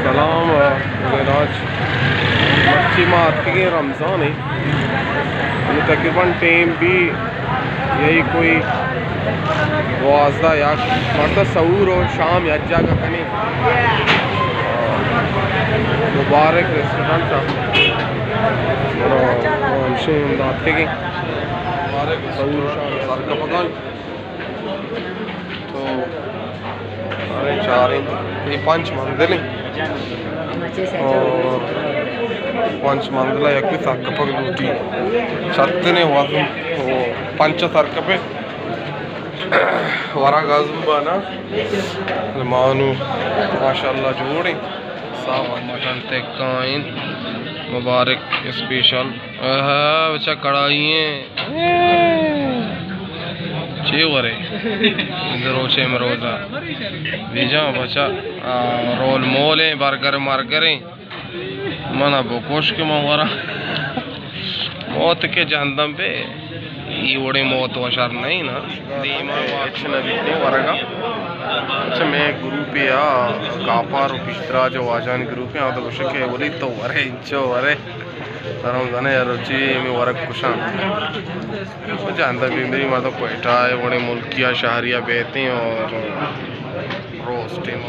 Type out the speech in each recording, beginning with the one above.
सलाम राज मच्छी मारती है रमज़ान है तकरीबन टाइम भी यही कोई 12 या मतलब सहूर और शाम या जगह कहीं मुबारक रेस्टोरेंट मुबारक सहूर शाम सर का पकान तो अरे 4 ये 5 मंजिल और 5 मंजिला एक सरकपक दूटी छत्तने वाजम 5 सरकपे वरा गाजम बना मानू माशाल्लाह जोड़े मटन टिक्काइन मुबारक स्पेशल बच्चा कढ़ाइए चेवरे रोचे मरोजा भेजा बच्चा रोल मोले बर्गर मार्गर मना बोकोश के मवारा मौत के जहन्नम पे ये मौत वशर नहीं ना वरगा अच्छा मैं ग्रुप या कापार पिस्तरा जो वाजान ग्रुप है तो के बोली तो वरे इंचो वरे रमजान यार रुचि में वरक कुशान जानता भी मेरी माता कोयटा है बड़े मुल्किया शहरिया बेहते हैं और रोस्टिंग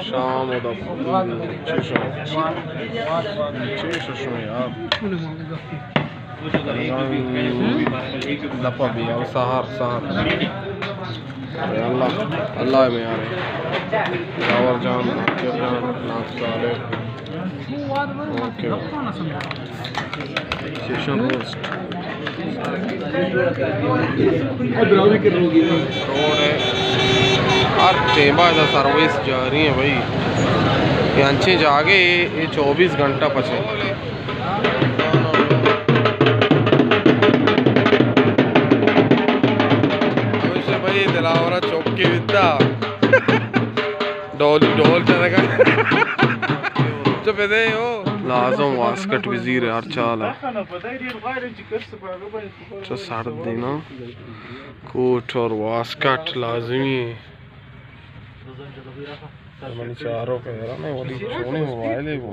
शाम यार लपा भी यार सहार अल्लाह अल्लाह में यार रावर जान नाक साले ओके सेशन रोस्ट रोड है हर टेबा इधर सर्विस जा रही है भाई यहाँ जाके ये 24 घंटा पचे भाई दिलावरा चौकी विद्या डोल चलेगा जो पैदे हो लाजम वास्कट वजीर हर चाल है तो सर्द देना कोट और वास्कट लाजमी मैंने चारों का यार ना वाली सोने मोबाइल है वो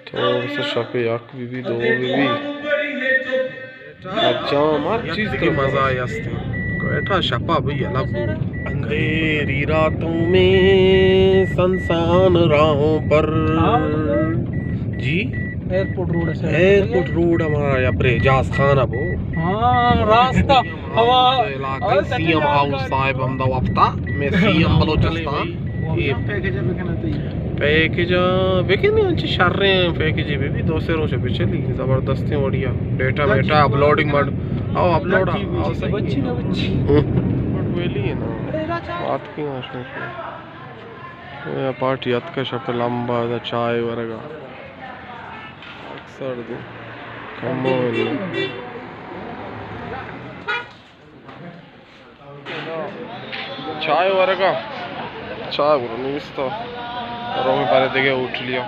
तो शफे याक बीबी दो बीबी अच्छा हर चीज की मजा आई अस्ते बैठा शपा भैया लब अंधेरी रातों में संसान राहों पर जी एयरपोर्ट रोड हमारा या ब्रेजाज खान अब रास्ता हवा सीएम हाउस साहिब हमदा वफ्ता में सीएम बलोचिस्तान ये पैकेज बेके नहीं अच्छी शर रहे हैं पैकेज भी दो से रोज पे चली जबरदस्ती बढ़िया डेटा बेटा अपलोडिंग मड आओ अपलोड आओ बच्ची ना बच्ची बट वेली है ना बात की ना ये पार्टी अत का शप लंबा दा चाय वरगा अक्सर दे कमोल चाय वरगा चाय बोलो नहीं इस्ता रोमे पारे देखे उठ लिया।